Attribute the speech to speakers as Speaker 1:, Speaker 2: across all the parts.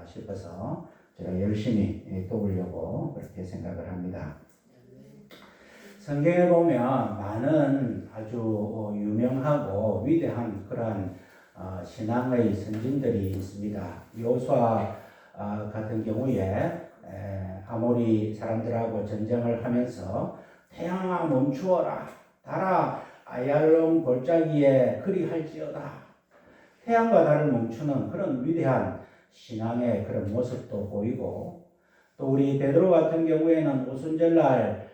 Speaker 1: 싶어서 제가 열심히 도우려고 그렇게 생각을 합니다. 성경에 보면 많은 아주 유명하고 위대한 그런 신앙의 선진들이 있습니다. 여호수아 같은 경우에 아모리 사람들하고 전쟁을 하면서 태양아 멈추어라, 달아 아얄론 골짜기에 그리할지어다. 태양과 달을 멈추는 그런 위대한 신앙의 그런 모습도 보이고, 또 우리 베드로 같은 경우에는 오순절날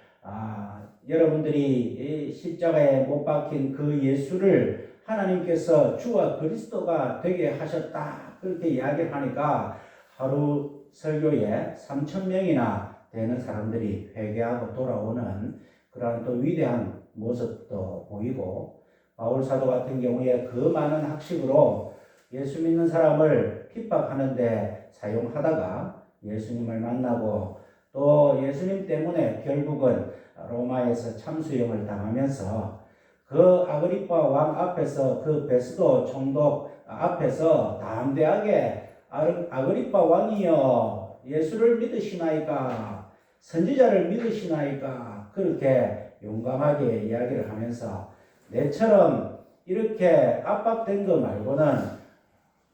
Speaker 1: 여러분들이 십자가에 못 박힌 그 예수를 하나님께서 주와 그리스도가 되게 하셨다, 그렇게 이야기를 하니까 하루 설교에 3,000명이나 되는 사람들이 회개하고 돌아오는 그러한 또 위대한 모습도 보이고, 바울 사도 같은 경우에 그 많은 학식으로 예수 믿는 사람을 핍박하는데 사용하다가 예수님을 만나고, 또 예수님 때문에 결국은 로마에서 참수형을 당하면서 그 아그리파 왕 앞에서, 그 베스도 총독 앞에서 담대하게 아그리파 왕이여, 예수를 믿으시나이까, 선지자를 믿으시나이까, 그렇게 용감하게 이야기를 하면서 내처럼 이렇게 압박된 거 말고는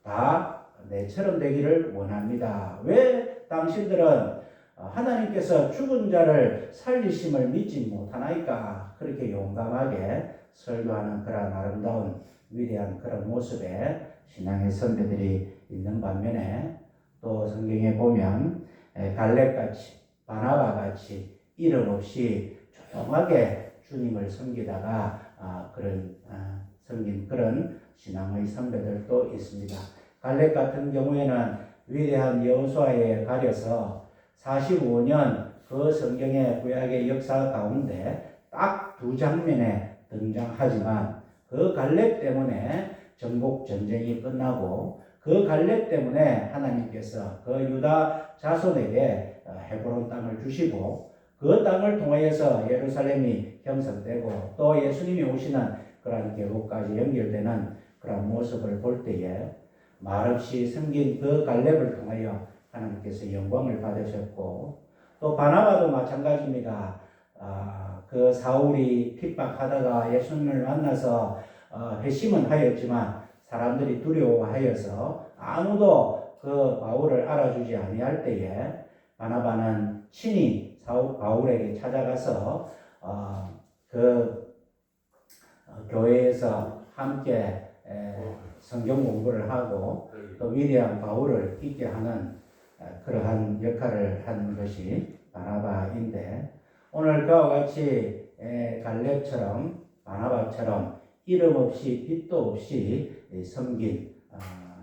Speaker 1: 다 내처럼 되기를 원합니다. 왜 당신들은 하나님께서 죽은 자를 살리심을 믿지 못하나이까, 그렇게 용감하게 설교하는 그런 아름다운 위대한 그런 모습의 신앙의 선배들이 있는 반면에, 또 성경에 보면 갈렙같이 바나바같이 이름 없이 조용하게 주님을 섬기다가 섬긴 그런 신앙의 선배들도 있습니다. 갈렙 같은 경우에는 위대한 여호수아에 가려서 45년 그 성경의 구약의 역사 가운데 딱 두 장면에 등장하지만, 그 갈렙 때문에 정복 전쟁이 끝나고, 그 갈렙 때문에 하나님께서 그 유다 자손에게 헤브론 땅을 주시고, 그 땅을 통하여서 예루살렘이 형성되고, 또 예수님이 오시는 그런 계곡까지 연결되는 그런 모습을 볼 때에 말없이 섬긴 그 갈렙을 통하여 하나님께서 영광을 받으셨고, 또 바나바도 마찬가지입니다. 그 사울이 핍박하다가 예수님을 만나서 회심은 하였지만 사람들이 두려워하여서 아무도 그 바울을 알아주지 아니할 때에 바나바는 친히 바울에게 찾아가서 그 교회에서 함께 성경 공부를 하고 또 위대한 바울을 있게 하는 그러한 역할을 한 것이 바나바인데, 오늘 그와 같이 갈렙처럼 바나바처럼 이름 없이 빛도 없이 섬긴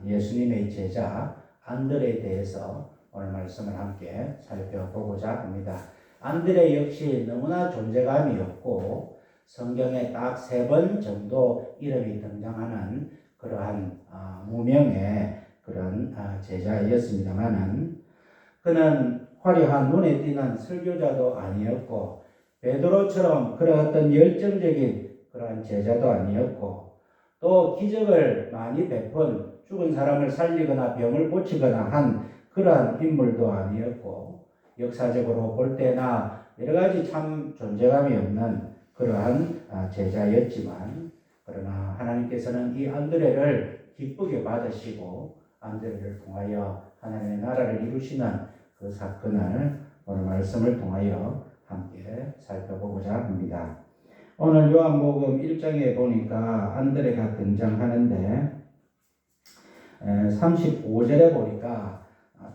Speaker 1: 예수님의 제자 안드레에 대해서 오늘 말씀을 함께 살펴보고자 합니다. 안드레 역시 너무나 존재감이 없고 성경에 딱 3번 정도 이름이 등장하는 그러한 무명의 그런 제자였습니다만은, 그는 화려한 눈에 띄는 설교자도 아니었고 베드로처럼 그런 어떤 열정적인 그러한 제자도 아니었고, 또 기적을 많이 베푼 죽은 사람을 살리거나 병을 고치거나 한 그러한 인물도 아니었고, 역사적으로 볼 때나 여러 가지 참 존재감이 없는 그러한 제자였지만, 그러나 하나님께서는 이 안드레를 기쁘게 받으시고 안드레를 통하여 하나님의 나라를 이루시는 그 사건을 오늘 말씀을 통하여 함께 살펴보고자 합니다. 오늘 요한복음 1장에 보니까 안드레가 등장하는데 35절에 보니까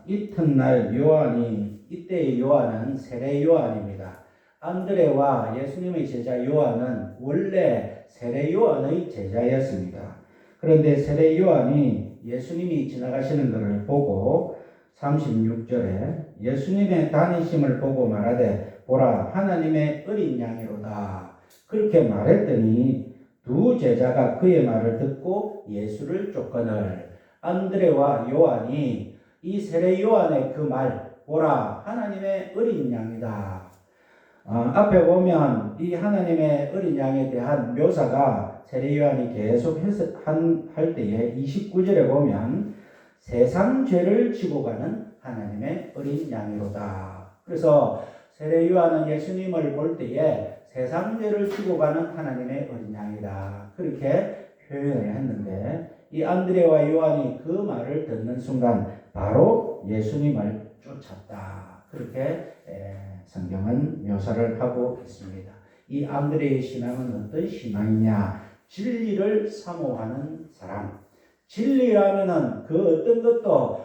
Speaker 1: 이튿날 요한이, 이때의 요한은 세례 요한입니다. 안드레와 예수님의 제자 요한은 원래 세례 요한의 제자였습니다. 그런데 세례 요한이 예수님이 지나가시는 것을 보고 36절에 예수님의 다니심을 보고 말하되 보라 하나님의 어린 양이로다, 그렇게 말했더니 두 제자가 그의 말을 듣고 예수를 쫓거늘. 안드레와 요한이 이 세례 요한의 그 말, 보라 하나님의 어린 양이다, 앞에 보면 이 하나님의 어린 양에 대한 묘사가 세례 요한이 계속 할 때에 29절에 보면 세상 죄를 지고 가는 하나님의 어린 양이로다. 그래서 세례 요한은 예수님을 볼 때에 세상 죄를 지고 가는 하나님의 어린 양이다. 그렇게 표현을 했는데 이 안드레와 요한이 그 말을 듣는 순간 바로 예수님을 쫓았다. 그렇게 성경은 묘사를 하고 있습니다. 이 안드레의 신앙은 어떤 신앙이냐? 진리를 사모하는 사람. 진리라면은 그 어떤 것도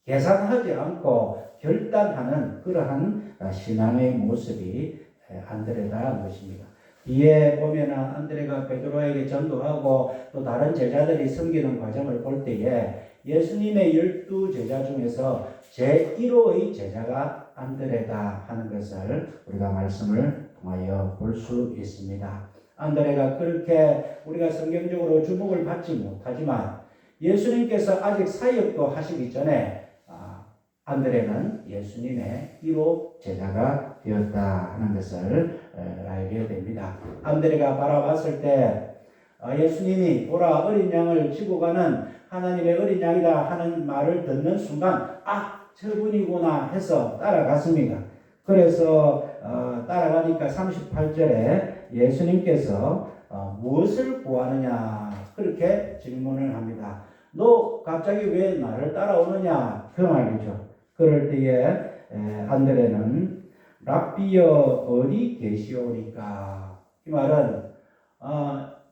Speaker 1: 계산하지 않고 결단하는 그러한 신앙의 모습이 안드레다라는 것입니다. 뒤에 보면은 안드레가 베드로에게 전도하고 또 다른 제자들이 섬기는 과정을 볼 때에 예수님의 12 제자 중에서 제1호의 제자가 안드레다 하는 것을 우리가 말씀을 통하여 볼 수 있습니다. 안드레가 그렇게 우리가 성경적으로 주목을 받지 못하지만 예수님께서 아직 사역도 하시기 전에 안드레는 예수님의 1호 제자가 되었다 하는 것을 알게 됩니다. 안드레가 바라봤을 때 예수님이 보라 어린 양을 지고 가는 하나님의 어린 양이다 하는 말을 듣는 순간 저분이구나 해서 따라갔습니다. 그래서 따라가니까 38절에 예수님께서 무엇을 구하느냐 그렇게 질문을 합니다. 너 갑자기 왜 나를 따라오느냐 그 말이죠. 그럴 때에 안드레는 랍비여 어디 계시오니까 이 말은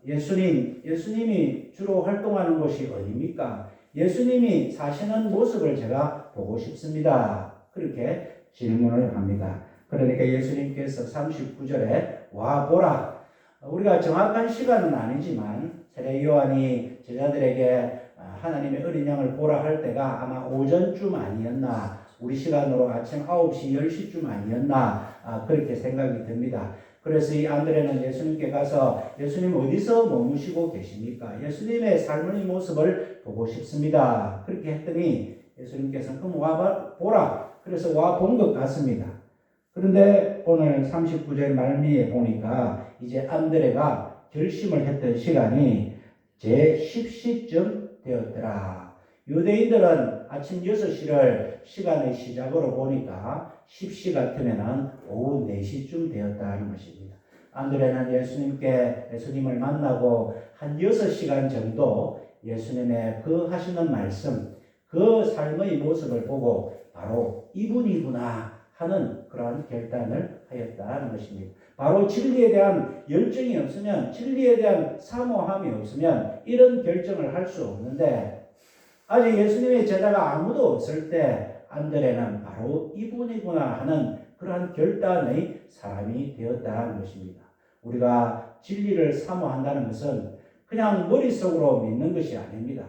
Speaker 1: 예수님이 주로 활동하는 곳이 어디입니까? 예수님이 사시는 모습을 제가 보고 싶습니다. 그렇게 질문을 합니다. 그러니까 예수님께서 39절에 와 보라. 우리가 정확한 시간은 아니지만 세례 요한이 제자들에게 하나님의 어린 양을 보라 할 때가 아마 오전쯤 아니었나, 우리 시간으로 아침 9시, 10시쯤 아니었나 그렇게 생각이 듭니다. 그래서 이 안드레는 예수님께 가서 예수님 어디서 머무시고 계십니까? 예수님의 삶의 모습을 보고 싶습니다. 그렇게 했더니 예수님께서는 그럼 와 보라. 그래서 와 본 것 같습니다. 그런데 오늘 39절 말미에 보니까 이제 안드레가 결심을 했던 시간이 제 10시쯤 되었더라. 유대인들은 아침 6시를 시간의 시작으로 보니까 10시 같으면 오후 4시쯤 되었다는 것입니다. 안드레는 예수님을 만나고 한 6시간 정도 예수님의 그 하시는 말씀, 그 삶의 모습을 보고 바로 이분이구나 하는 그러한 결단을 하였다는 것입니다. 바로 진리에 대한 열정이 없으면, 진리에 대한 사모함이 없으면 이런 결정을 할 수 없는데 아직 예수님의 제자가 아무도 없을 때 안드레는 바로 이분이구나 하는 그러한 결단의 사람이 되었다는 것입니다. 우리가 진리를 사모한다는 것은 그냥 머릿속으로 믿는 것이 아닙니다.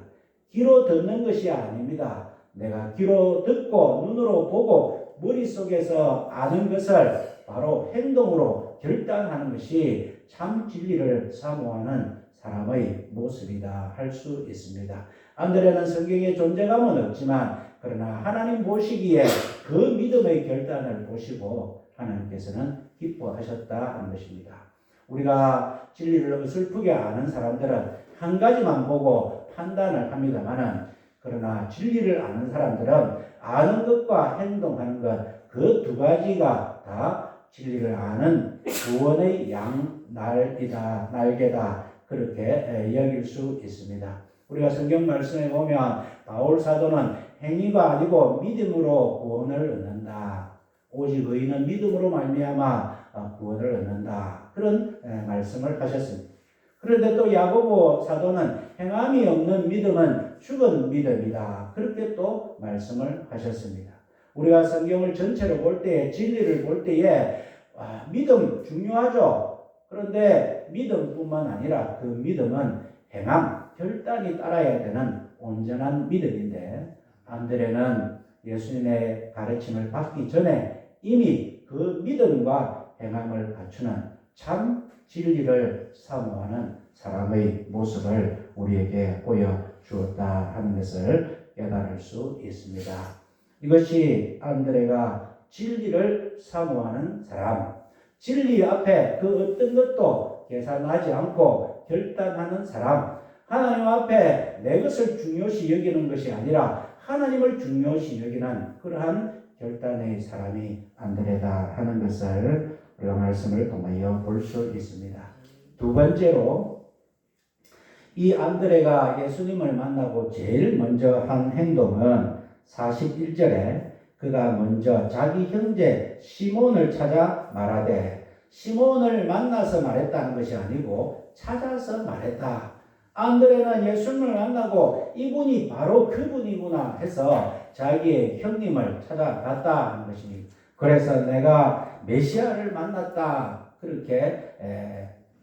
Speaker 1: 귀로 듣는 것이 아닙니다. 내가 귀로 듣고 눈으로 보고 머릿속에서 아는 것을 바로 행동으로 결단하는 것이 참 진리를 사모하는 사람의 모습이다 할 수 있습니다. 안드레는 성경의 존재감은 없지만 그러나 하나님 보시기에 그 믿음의 결단을 보시고 하나님께서는 기뻐하셨다 하는 것입니다. 우리가 진리를 어설프게 아는 사람들은 한 가지만 보고 판단을 합니다마는 그러나 진리를 아는 사람들은 아는 것과 행동하는 것 그 두 가지가 다 진리를 아는 구원의 날개다 그렇게 여길 수 있습니다. 우리가 성경 말씀에 보면 바울 사도는 행위가 아니고 믿음으로 구원을 얻는다. 오직 의인은 믿음으로 말미암아 구원을 얻는다. 그런 말씀을 하셨습니다. 그런데 또 야고보 사도는 행함이 없는 믿음은 죽은 믿음이다. 그렇게 또 말씀을 하셨습니다. 우리가 성경을 전체로 볼 때에, 진리를 볼 때에 믿음 중요하죠. 그런데 믿음뿐만 아니라 그 믿음은 행함, 결단이 따라야 되는 온전한 믿음인데 안드레는 예수님의 가르침을 받기 전에 이미 그 믿음과 행함을 갖추는 참 진리를 사모하는 사람의 모습을 우리에게 보여주었다 하는 것을 깨달을 수 있습니다. 이것이 안드레가 진리를 사모하는 사람, 진리 앞에 그 어떤 것도 계산하지 않고 결단하는 사람, 하나님 앞에 내 것을 중요시 여기는 것이 아니라 하나님을 중요시 여기는 그러한 결단의 사람이 안드레다 하는 것을 우리가 말씀을 통하여 볼 수 있습니다. 두 번째로 이 안드레가 예수님을 만나고 제일 먼저 한 행동은 41절에 그가 먼저 자기 형제 시몬을 찾아 말하되, 시몬을 만나서 말했다는 것이 아니고 찾아서 말했다. 안드레는 예수님을 만나고 이분이 바로 그분이구나 해서 자기의 형님을 찾아갔다 하는 것입니다. 그래서 내가 메시아를 만났다 그렇게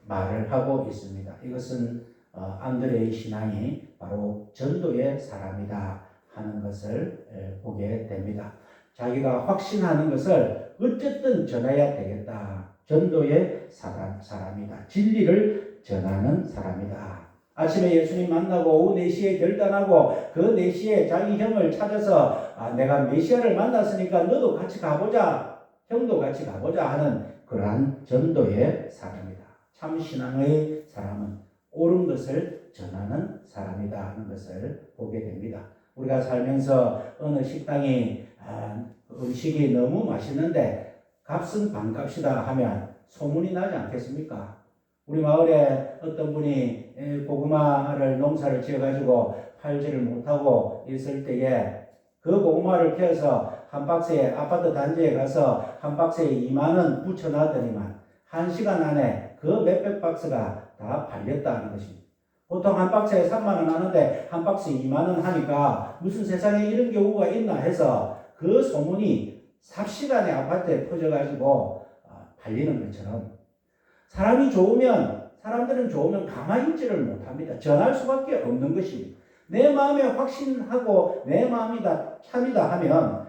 Speaker 1: 말을 하고 있습니다. 이것은 안드레의 신앙이 바로 전도의 사람이다 하는 것을 보게 됩니다. 자기가 확신하는 것을 어쨌든 전해야 되겠다. 전도의 사람이다. 진리를 전하는 사람이다. 아침에 예수님 만나고 오후 4시에 결단하고 그 4시에 자기 형을 찾아서 내가 메시아를 만났으니까 너도 같이 가보자. 형도 같이 가보자 하는 그러한 전도의 사람이다. 참 신앙의 사람은 옳은 것을 전하는 사람이다 하는 것을 보게 됩니다. 우리가 살면서 어느 식당이 음식이 너무 맛있는데 값은 반값이다 하면 소문이 나지 않겠습니까? 우리 마을에 어떤 분이 고구마를 농사를 지어가지고 팔지를 못하고 있을 때에 그 고구마를 캐서 한 박스에 아파트 단지에 가서 한 박스에 2만 원 붙여놨더니만 1시간 안에 그 몇백 박스가 다 팔렸다는 것입니다. 보통 한 박스에 3만 원 하는데 한 박스에 2만 원 하니까 무슨 세상에 이런 경우가 있나 해서 그 소문이 삽시간에 아파트에 퍼져가지고 팔리는 것처럼 사람들은 좋으면 가만히 있지를 못합니다. 전할 수밖에 없는 것입니다. 내 마음에 확신하고 내 마음이다 참이다 하면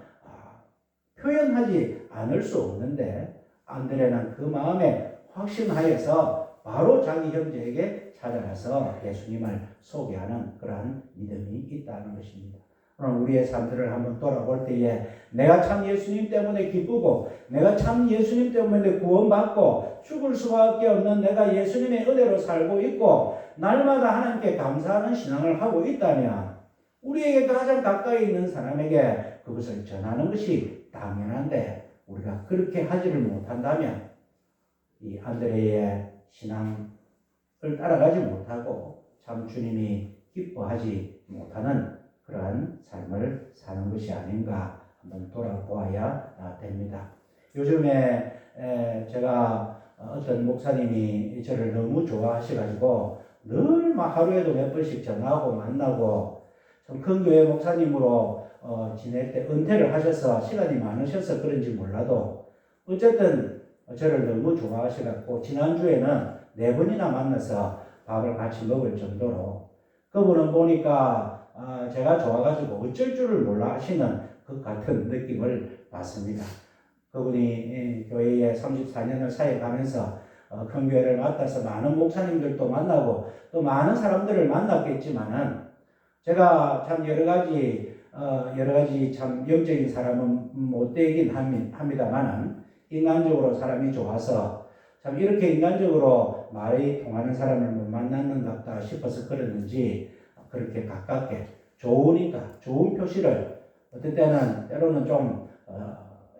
Speaker 1: 표현하지 않을 수 없는데 안드레는 그 마음에 확신하여서 바로 자기 형제에게 찾아가서 예수님을 소개하는 그러한 믿음이 있다는 것입니다. 오늘 우리의 삶들을 한번 돌아볼 때에 내가 참 예수님 때문에 기쁘고 내가 참 예수님 때문에 구원받고 죽을 수밖에 없는 내가 예수님의 은혜로 살고 있고 날마다 하나님께 감사하는 신앙을 하고 있다면 우리에게 가장 가까이 있는 사람에게 그것을 전하는 것이 당연한데 우리가 그렇게 하지를 못한다면 이 안드레의 신앙을 따라가지 못하고 참 주님이 기뻐하지 못하는 그러한 삶을 사는 것이 아닌가 한번 돌아보아야 됩니다. 요즘에 제가 어떤 목사님이 저를 너무 좋아하셔가지고 늘 하루에도 몇 번씩 전화하고 만나고 좀 큰 교회 목사님으로 지낼 때 은퇴를 하셔서 시간이 많으셔서 그런지 몰라도 어쨌든 저를 너무 좋아하셔갖고 지난주에는 4번이나 만나서 밥을 같이 먹을 정도로 그분은 보니까 제가 좋아가지고 어쩔 줄을 몰라 하시는 그 같은 느낌을 받습니다. 그분이 교회에 34년을 사역하면서 큰 교회를 맡아서 많은 목사님들도 만나고 또 많은 사람들을 만났겠지만은 제가 참 여러 가지 참 영적인 사람은 못 되긴 합니다만은 인간적으로 사람이 좋아서 참 이렇게 인간적으로 말이 통하는 사람을 못 만났는갑다 싶어서 그랬는지 그렇게 가깝게 좋으니까 좋은 표시를 어떤 때는 때로는 좀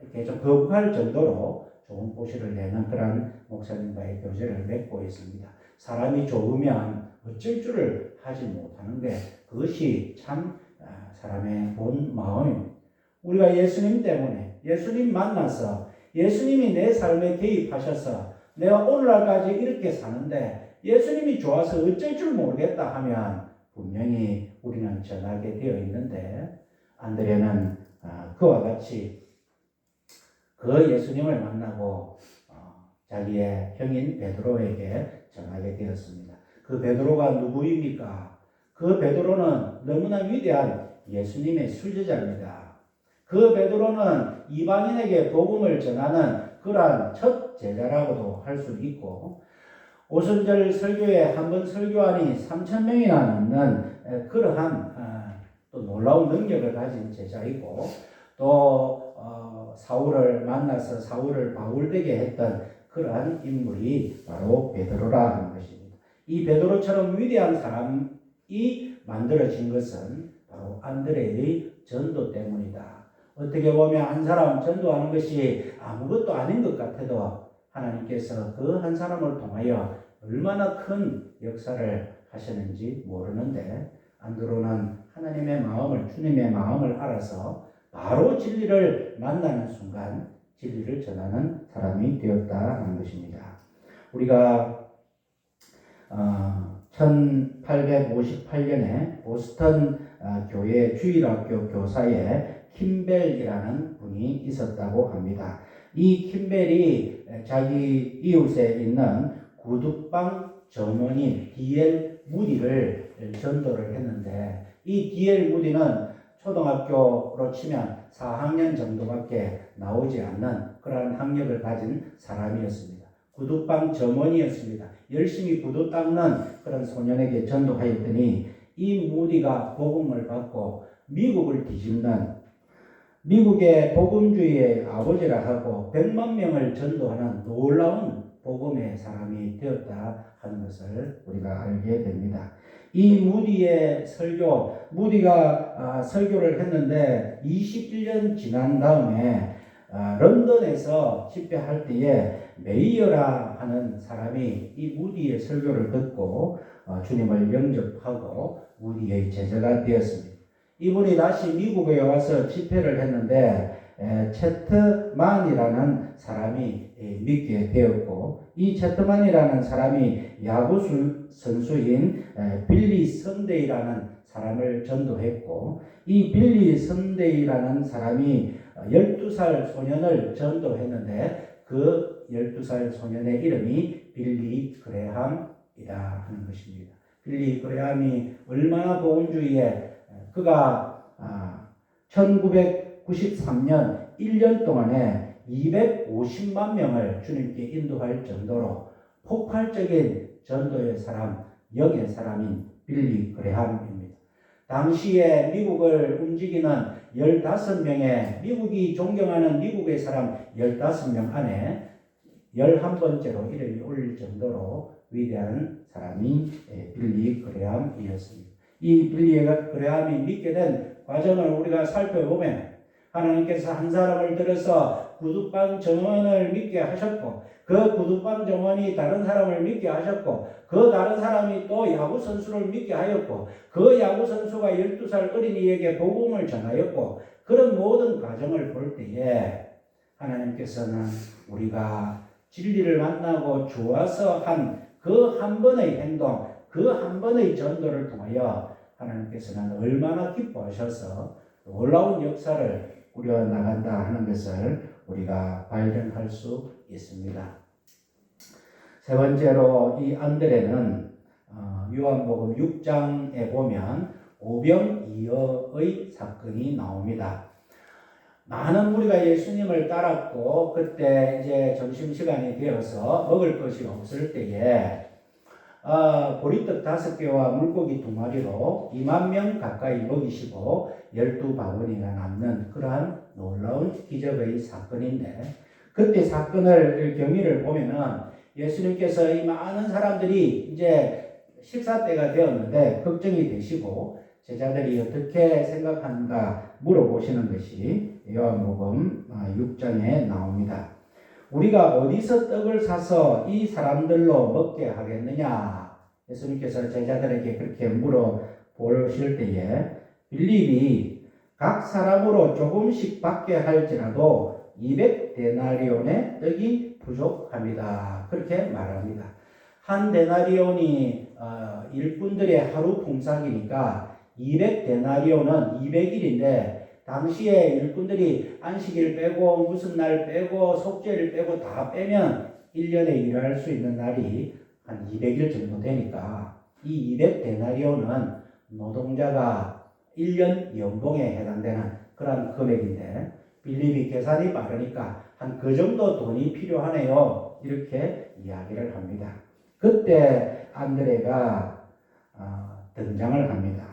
Speaker 1: 이렇게 좀 거부할 정도로 좋은 표시를 내는 그런 목사님과의 교제를 맺고 있습니다. 사람이 좋으면 어쩔 줄을 하지 못하는 게 그것이 참 사람의 본 마음입니다. 우리가 예수님 때문에 예수님 만나서 예수님이 내 삶에 개입하셔서 내가 오늘날까지 이렇게 사는데 예수님이 좋아서 어쩔 줄 모르겠다 하면 분명히 우리는 전하게 되어 있는데 안드레는 그와 같이 그 예수님을 만나고 자기의 형인 베드로에게 전하게 되었습니다. 그 베드로가 누구입니까? 그 베드로는 너무나 위대한 예수님의 순례자입니다. 그 베드로는 이방인에게 복음을 전하는 그러한 첫 제자라고도 할 수 있고 오순절 설교에 한 번 설교하니 3,000명이나 넘는 그러한 또 놀라운 능력을 가진 제자이고 또 사울을 만나서 사울을 바울되게 했던 그러한 인물이 바로 베드로라 하는 것입니다. 이 베드로처럼 위대한 사람 이 만들어진 것은 바로 안드레의 전도 때문이다. 어떻게 보면 한 사람 전도하는 것이 아무것도 아닌 것 같아도 하나님께서 그 한 사람을 통하여 얼마나 큰 역사를 하시는지 모르는데 안드로는 하나님의 마음을, 주님의 마음을 알아서 바로 진리를 만나는 순간 진리를 전하는 사람이 되었다 하는 것입니다. 우리가 1858년에 보스턴 교회 주일학교 교사에 킴벨이라는 분이 있었다고 합니다. 이 킴벨이 자기 이웃에 있는 구두방 점원인 D.L. 무디를 전도를 했는데 이 D.L. 무디는 초등학교로 치면 4학년 정도밖에 나오지 않는 그러한 학력을 가진 사람이었습니다. 구두방 점원이었습니다. 열심히 구두 닦는 그런 소년에게 전도하였더니 이 무디가 복음을 받고 미국을 뒤집는 미국의 복음주의의 아버지라 하고 100만 명을 전도하는 놀라운 복음의 사람이 되었다 하는 것을 우리가 알게 됩니다. 이 무디의 설교, 무디가 설교를 했는데 21년 지난 다음에 런던에서 집회할 때에 메이어라 하는 사람이 이 무디의 설교를 듣고 주님을 영접하고 무디의 제자가 되었습니다. 이분이 다시 미국에 와서 집회를 했는데 채트만이라는 사람이 믿게 되었고 이 채트만이라는 사람이 야구 선수인 빌리 선데이라는 사람을 전도했고 이 빌리 선데이라는 사람이 12살 소년을 전도했는데 그 12살 소년의 이름이 빌리 그레함이라 하는 것입니다. 빌리 그레함이 얼마나 복음주의에 그가 1993년 1년 동안에 250만 명을 주님께 인도할 정도로 폭발적인 전도의 사람, 영의 사람인 빌리 그레함입니다. 당시에 미국을 움직이는 15명의 미국이 존경하는 미국의 사람 15명 안에 11번째로 이름이 올릴 정도로 위대한 사람이 빌리 그레함이었습니다. 이 빌리 그레함이 믿게 된 과정을 우리가 살펴보면 하나님께서 한 사람을 들어서 구두방 정원을 믿게 하셨고 그 구두방 정원이 다른 사람을 믿게 하셨고 그 다른 사람이 또 야구 선수를 믿게 하였고 그 야구 선수가 12살 어린이에게 복음을 전하였고 그런 모든 과정을 볼 때에 하나님께서는 우리가 진리를 만나고 좋아서 한 그 한 번의 행동, 그 한 번의 전도를 통하여 하나님께서는 얼마나 기뻐하셔서 놀라운 역사를 꾸려 나간다 하는 것을 우리가 발견할 수 있습니다. 세 번째로 이 안드레는 요한복음 6장에 보면 오병이어의 사건이 나옵니다. 많은 무리가 예수님을 따랐고 그때 이제 점심시간이 되어서 먹을 것이 없을 때에 보리떡 5개와 물고기 2마리로 2만 명 가까이 먹이시고 12바구니가 남는 그러한 놀라운 기적의 사건인데 그때 사건을 경위를 보면은 예수님께서 이 많은 사람들이 이제 식사 때가 되었는데 걱정이 되시고 제자들이 어떻게 생각하는가 물어보시는 것이 요한복음 6장에 나옵니다. 우리가 어디서 떡을 사서 이 사람들로 먹게 하겠느냐? 예수님께서 제자들에게 그렇게 물어보실 때에 빌립이 각 사람으로 조금씩 받게 할지라도 200데나리온의 떡이 부족합니다. 그렇게 말합니다. 한 데나리온이 일꾼들의 하루 품삯이니까 200데나리온은 200일인데 당시에 일꾼들이 안식일 빼고 무슨 날 빼고 속죄를 빼고 다 빼면 1년에 일할 수 있는 날이 한 200일 정도 되니까 이 200데나리온은 노동자가 1년 연봉에 해당되는 그런 금액인데 빌립이 계산이 빠르니까 한 그 정도 돈이 필요하네요. 이렇게 이야기를 합니다. 그때 안드레가 등장을 합니다.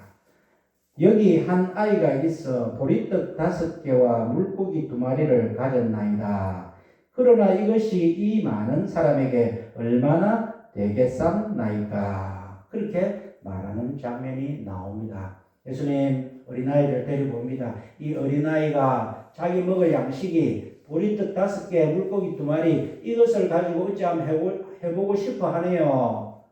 Speaker 1: 여기 한 아이가 있어 보리떡 5개와 물고기 2마리를 가졌나이다. 그러나 이것이 이 많은 사람에게 얼마나 되겠삼나이까. 그렇게 말하는 장면이 나옵니다. 예수님 어린아이를 데리고 옵니다. 이 어린아이가 자기 먹을 양식이 보리떡 5개, 물고기 2마리 이것을 가지고 어찌 한번 해보고 싶어 하네요.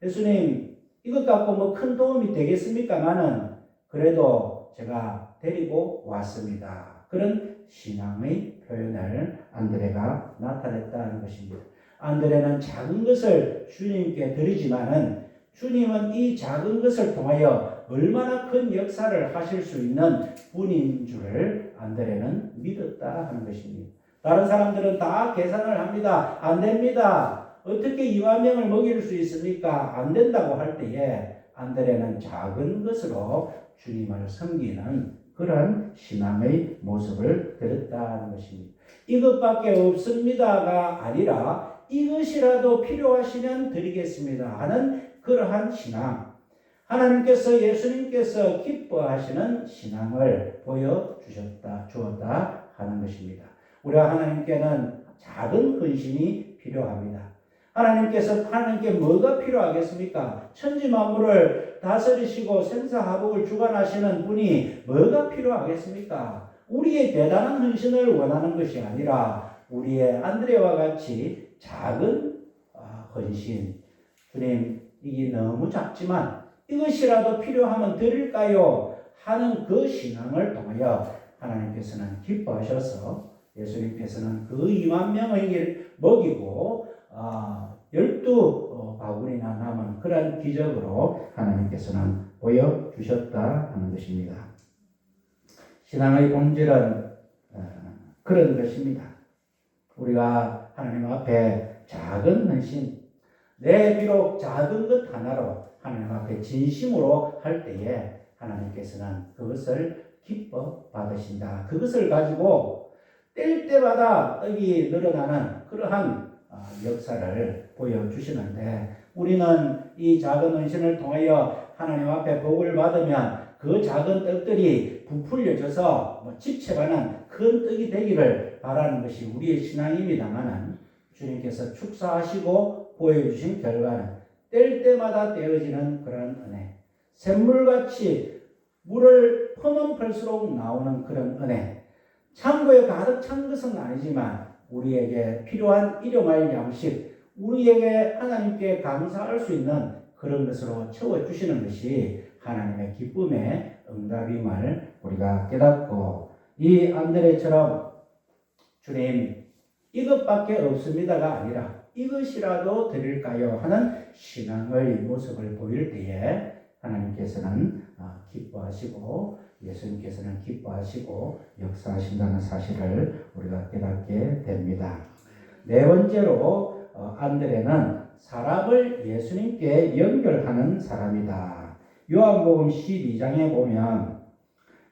Speaker 1: 예수님 이것 갖고 뭐 큰 도움이 되겠습니까마는 그래도 제가 데리고 왔습니다. 그런 신앙의 표현을 안드레가 나타냈다는 것입니다. 안드레는 작은 것을 주님께 드리지만은 주님은 이 작은 것을 통하여 얼마나 큰 역사를 하실 수 있는 분인 줄을 안드레는 믿었다 하는 것입니다. 다른 사람들은 다 계산을 합니다. 안 됩니다. 어떻게 2만 명을 먹일 수 있습니까? 안 된다고 할 때에 안드레는 작은 것으로 주님을 섬기는 그런 신앙의 모습을 드렸다는 것입니다. 이것밖에 없습니다가 아니라 이것이라도 필요하시면 드리겠습니다 하는 그러한 신앙, 하나님께서 예수님께서 기뻐하시는 신앙을 주었다 하는 것입니다. 우리가 하나님께는 작은 헌신이 필요합니다. 하나님께 뭐가 필요하겠습니까? 천지 만물을 다스리시고 생사화복을 주관하시는 분이 뭐가 필요하겠습니까? 우리의 대단한 헌신을 원하는 것이 아니라 우리의 안드레와 같이 작은 헌신. 주님, 이게 너무 작지만 이것이라도 필요하면 드릴까요? 하는 그 신앙을 통하여 하나님께서는 기뻐하셔서 예수님께서는 그 2만 명을 먹이고 12바구니나 남은 그런 기적으로 하나님께서는 보여주셨다 하는 것입니다. 신앙의 본질은 그런 것입니다. 우리가 하나님 앞에 작은 헌신, 비록 작은 것 하나로 하나님 앞에 진심으로 할 때에 하나님께서는 그것을 기뻐 받으신다. 그것을 가지고 뗄 때마다 떡이 늘어나는 그러한 역사를 보여주시는데 우리는 이 작은 헌신을 통하여 하나님 앞에 복을 받으면 그 작은 떡들이 부풀려져서 집채가는 큰 떡이 되기를 바라는 것이 우리의 신앙입니다만은 주님께서 축사하시고 보여주신 결과는 뗄 때마다 떼어지는 그런 은혜, 샘물같이 물을 퍼면 펄수록 나오는 그런 은혜, 창고에 가득 찬 것은 아니지만 우리에게 필요한 일용할 양식, 우리에게 하나님께 감사할 수 있는 그런 것으로 채워주시는 것이 하나님의 기쁨의 응답임을 우리가 깨닫고 이 안드레처럼 주님 이것밖에 없습니다가 아니라 이것이라도 드릴까요? 하는 신앙의 모습을 보일 때에 하나님께서는 기뻐하시고 예수님께서는 기뻐하시고 역사하신다는 사실을 우리가 깨닫게 됩니다. 네 번째로 안드레는 사람을 예수님께 연결하는 사람이다. 요한복음 12장에 보면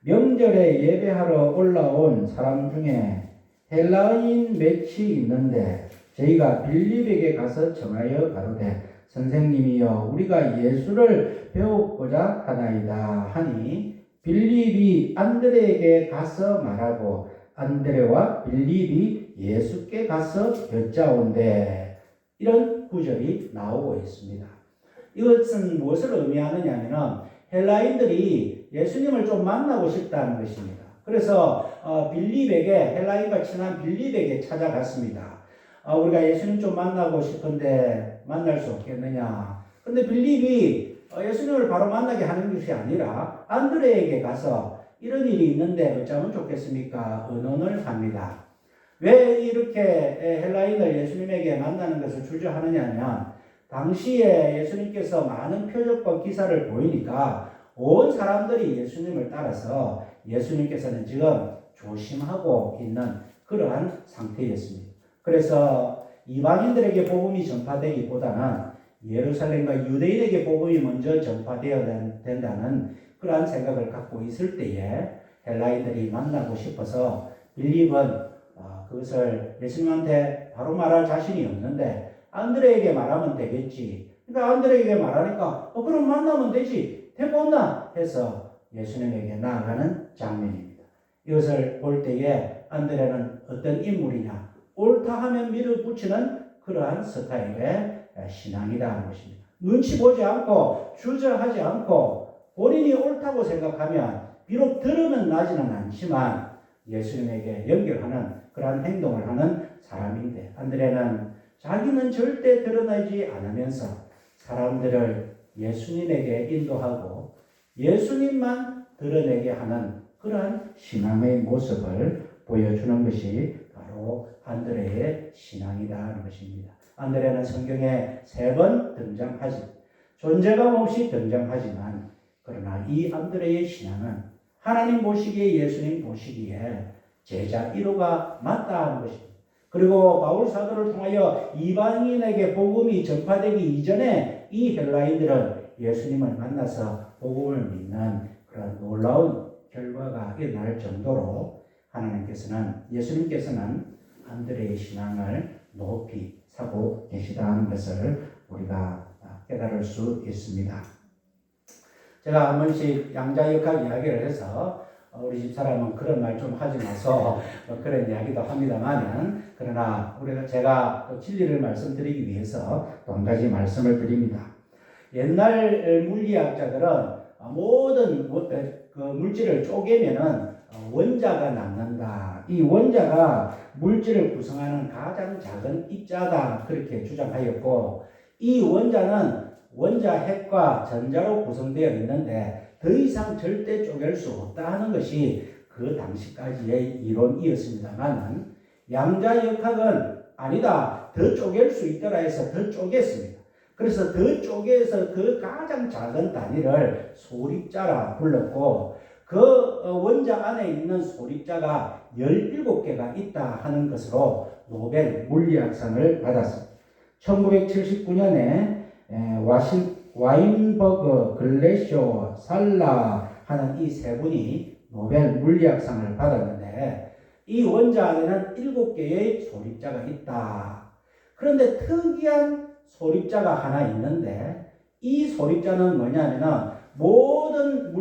Speaker 1: 명절에 예배하러 올라온 사람 중에 헬라인 몇이 있는데 저희가 빌립에게 가서 청하여 가로되 선생님이여 우리가 예수를 배우고자 하나이다 하니 빌립이 안드레에게 가서 말하고 안드레와 빌립이 예수께 가서 여짜온대. 이런 구절이 나오고 있습니다. 이것은 무엇을 의미하느냐면 헬라인들이 예수님을 좀 만나고 싶다는 것입니다. 그래서 헬라인과 친한 빌립에게 찾아갔습니다. 우리가 예수님 좀 만나고 싶은데 만날 수 없겠느냐. 근데 빌립이 예수님을 바로 만나게 하는 것이 아니라 안드레에게 가서 이런 일이 있는데 어쩌면 좋겠습니까? 의논을 합니다. 왜 이렇게 헬라인을 예수님에게 만나는 것을 주저하느냐면 당시에 예수님께서 많은 표적과 기사를 보이니까 온 사람들이 예수님을 따라서 예수님께서는 지금 조심하고 있는 그러한 상태였습니다. 그래서 이방인들에게 복음이 전파되기보다는 예루살렘과 유대인에게 복음이 먼저 전파되어야 된다는 그러한 생각을 갖고 있을 때에 헬라인들이 만나고 싶어서 빌립은 그것을 예수님한테 바로 말할 자신이 없는데 안드레에게 말하면 되겠지. 그러니까 안드레에게 말하니까 그럼 만나면 되지. 되겠나 해서 예수님에게 나아가는 장면입니다. 이것을 볼 때에 안드레는 어떤 인물이냐. 옳다 하면 밀어붙이는 그러한 스타일의 신앙이라는 것입니다. 눈치 보지 않고 주저하지 않고 본인이 옳다고 생각하면 비록 들으면 나지는 않지만 예수님에게 연결하는 그러한 행동을 하는 사람인데, 안드레는 자기는 절대 드러내지 않으면서 사람들을 예수님에게 인도하고 예수님만 드러내게 하는 그러한 신앙의 모습을 보여주는 것이 바로 안드레의 신앙이라는 것입니다. 안드레는 성경에 3번 등장하지, 존재감 없이 등장하지만, 그러나 이 안드레의 신앙은 하나님 보시기에, 예수님 보시기에 제자 1호가 맞다는 것입니다. 그리고 바울 사도를 통하여 이방인에게 복음이 전파되기 이전에 이 헬라인들은 예수님을 만나서 복음을 믿는 그런 놀라운 결과가 일어날 정도로 예수님께서는 안드레의 신앙을 높이 사고 계시다는 것을 우리가 깨달을 수 있습니다. 제가 한 번씩 양자역학 이야기를 해서 우리 집사람은 그런 말 좀 하지 마서 그런 이야기도 합니다만은, 그러나 제가 또 진리를 말씀드리기 위해서 또 한 가지 말씀을 드립니다. 옛날 물리학자들은 모든 그 물질을 쪼개면은 원자가 남는다. 이 원자가 물질을 구성하는 가장 작은 입자다. 그렇게 주장하였고, 이 원자는 원자 핵과 전자로 구성되어 있는데 더 이상 절대 쪼갤 수 없다 하는 것이 그 당시까지의 이론이었습니다만, 양자역학은 아니다, 더 쪼갤 수 있더라 해서 더 쪼갰습니다. 그래서 더 쪼개서 그 가장 작은 단위를 소립자라 불렀고, 그 원자 안에 있는 소립자가 17개가 있다 하는 것으로 노벨 물리학상을 받았습니다. 1979년에 와인버그, 글래쇼, 살라 하는 이 3분이 노벨 물리학상을 받았는데, 이 원자 안에는 7개의 소립자가 있다. 그런데 특이한 소립자가 하나 있는데, 이 소립자는 뭐냐면은 모든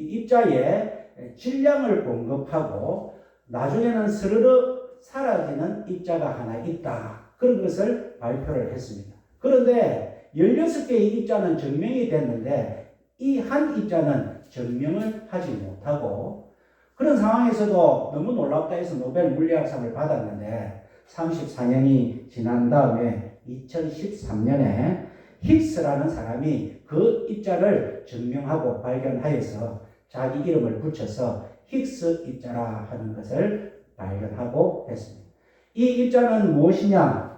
Speaker 1: 입자에 질량을 공급하고 나중에는 스르르 사라지는 입자가 하나 있다. 그런 것을 발표를 했습니다. 그런데 16개의 입자는 증명이 됐는데 이 한 입자는 증명을 하지 못하고, 그런 상황에서도 너무 놀랍다 해서 노벨 물리학상을 받았는데, 34년이 지난 다음에 2013년에 힉스라는 사람이 그 입자를 증명하고 발견하여서 자기 이름을 붙여서 힉스 입자라 하는 것을 발견하고 했습니다. 이 입자는 무엇이냐?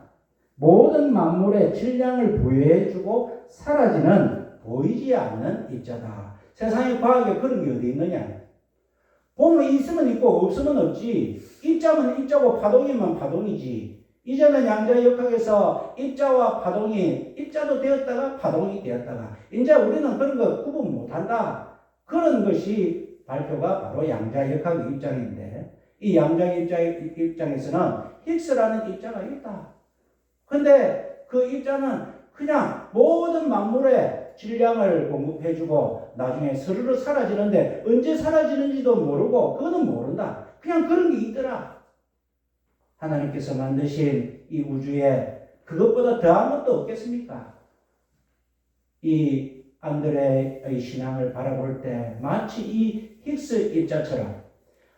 Speaker 1: 모든 만물에 질량을 부여해주고 사라지는 보이지 않는 입자다. 세상의 과학에 그런 게 어디 있느냐? 보면 있으면 있고 없으면 없지. 입자면 입자고 파동이면 파동이지. 이제는 양자역학에서 입자와 파동이, 입자도 되었다가 파동이 되었다가, 이제 우리는 그런 거 구분 못한다. 그런 것이 발표가 바로 양자역학 입장인데, 이 양자역학 입장에서는 힉스라는 입자가 있다. 근데 그 입자는 그냥 모든 만물에 질량을 공급해주고 나중에 스르르 사라지는데 언제 사라지는지도 모르고, 그거는 모른다. 그냥 그런 게 있더라. 하나님께서 만드신 이 우주에 그것보다 더한 것도 없겠습니까? 이 안드레의 신앙을 바라볼 때 마치 이 힉스 입자처럼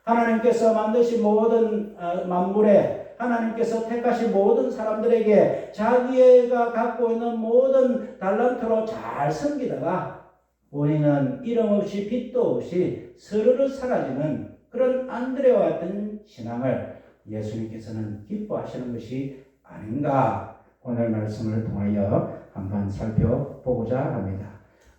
Speaker 1: 하나님께서 만드신 모든 만물에, 하나님께서 택하신 모든 사람들에게 자기가 갖고 있는 모든 달란트로 잘 섬기다가 본인은 이름 없이 빛도 없이 스르르 사라지는 그런 안드레와 같은 신앙을 예수님께서는 기뻐하시는 것이 아닌가, 오늘 말씀을 통하여 한번 살펴보고자 합니다.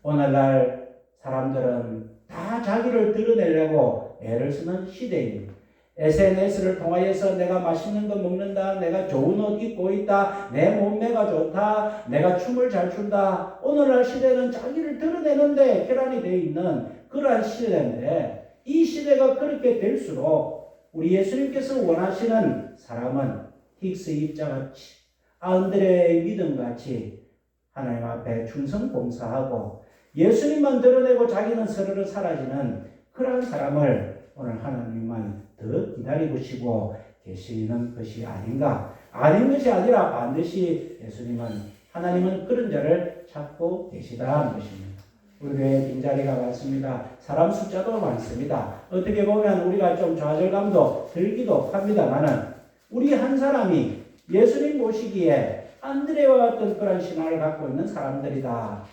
Speaker 1: 오늘날 사람들은 다 자기를 드러내려고 애를 쓰는 시대입니다. SNS를 통하여서 내가 맛있는 거 먹는다, 내가 좋은 옷 입고 있다, 내 몸매가 좋다, 내가 춤을 잘 춘다. 오늘날 시대는 자기를 드러내는데 혈안이 되어 있는 그러한 시대인데, 이 시대가 그렇게 될수록 우리 예수님께서 원하시는 사람은 힉스 입자같이, 안드레의 믿음같이 하나님 앞에 충성 봉사하고 예수님만 드러내고 자기는 스르르 사라지는 그러한 사람을 오늘 하나님만 더 기다리시고 계시는 것이 아닌가. 아닌 것이 아니라 반드시 예수님은 하나님은 그런 자를 찾고 계시다는 것입니다. 우리 교회 빈자리가 많습니다. 사람 숫자도 많습니다. 어떻게 보면 우리가 좀 좌절감도 들기도 합니다만은 우리 한 사람이 예수님 모시기에 안드레와 같은 그런 신앙을 갖고 있는 사람들이다.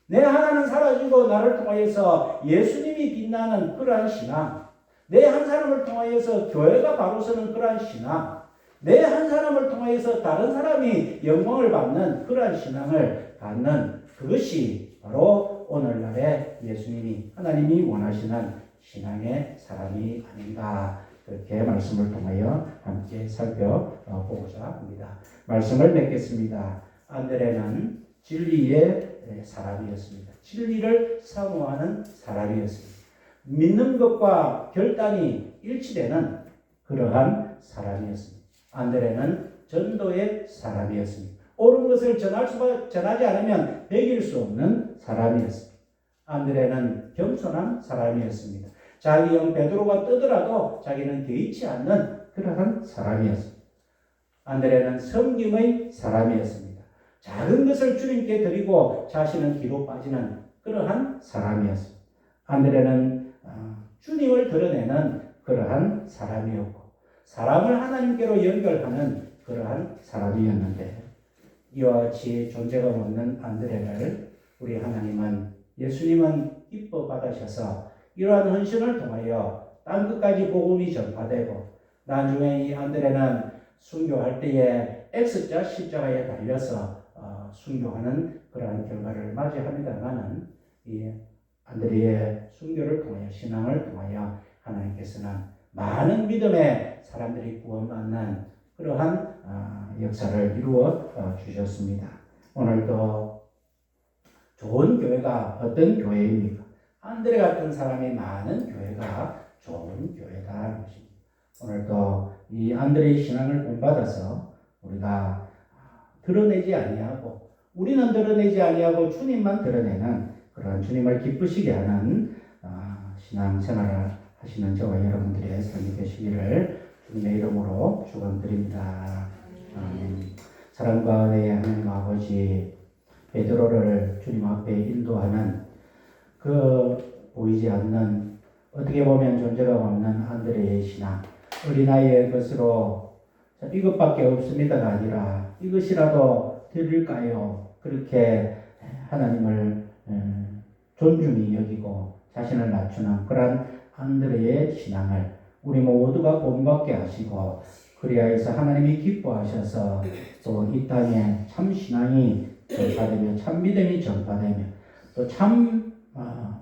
Speaker 1: 내 하나는 사라지고 나를 통하여서 예수님이 빛나는 그러한 신앙, 내 한 사람을 통하여서 교회가 바로 서는 그러한 신앙, 내 한 사람을 통하여서 다른 사람이 영광을 받는 그러한 신앙을 갖는 그것이 바로 오늘날의 예수님이 하나님이 원하시는 신앙의 사람이 아닌가, 그렇게 말씀을 통하여 함께 살펴보고자 합니다. 말씀을 맺겠습니다. 안드레는 진리의 사람이었습니다. 진리를 사모하는 사람이었습니다. 믿는 것과 결단이 일치되는 그러한 사람이었습니다. 안드레는 전도의 사람이었습니다. 옳은 것을 전하지 않으면 배길 수 없는 사람이었습니다. 안드레는 겸손한 사람이었습니다. 자기 형 베드로가 뜨더라도 자기는 개의치 않는 그러한 사람이었습니다. 안드레는 섬김의 사람이었습니다. 작은 것을 주님께 드리고 자신은 뒤로 빠지는 그러한 사람이었습니다. 안드레는 주님을 드러내는 그러한 사람이었고 사람을 하나님께로 연결하는 그러한 사람이었는데 이와 같이 존재가 없는 안드레를 우리 하나님은 예수님은 기뻐 받으셔서 이러한 헌신을 통하여 땅끝까지 복음이 전파되고 나중에 이 안드레는 순교할 때에 X자 십자가에 달려서 순교하는 그러한 결과를 맞이합니다만은 이 안드레의 순교를 통하여 신앙을 통하여 하나님께서는 많은 믿음의 사람들이 구원받는 그러한 역사를 이루어 주셨습니다. 오늘도 좋은 교회가 어떤 교회입니까? 안드레 같은 사람이 많은 교회가 좋은 교회다라는 것입니다. 오늘도 이 안드레의 신앙을 본받아서 우리가 드러내지 아니하고 우리는 드러내지 아니하고 주님만 드러내는 그런 주님을 기쁘시게 하는 신앙생활을 하시는 저와 여러분들의 삶이 되시기를 주님의 이름으로 축원드립니다. 사랑과 은혜의 하나님 아버지, 베드로를 주님 앞에 인도하는 그 보이지 않는 어떻게 보면 존재가 없는 안드레의 신앙, 어린아이의 것으로 이것밖에 없습니다가 아니라 이것이라도 드릴까요? 그렇게 하나님을 존중히 여기고 자신을 낮추는 그러한 안드레의 신앙을 우리 모두가 본받게 하시고 그리하여서 하나님이 기뻐하셔서 또 이 땅에 참 신앙이 전파되며 참 믿음이 전파되며 또 참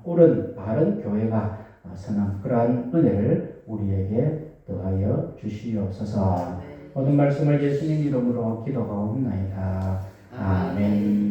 Speaker 1: 옳은 바른 교회가 서는 그러한 은혜를 우리에게 더하여 주시옵소서. 모든 말씀을 예수님 이름으로 기도하옵나이다. 아멘.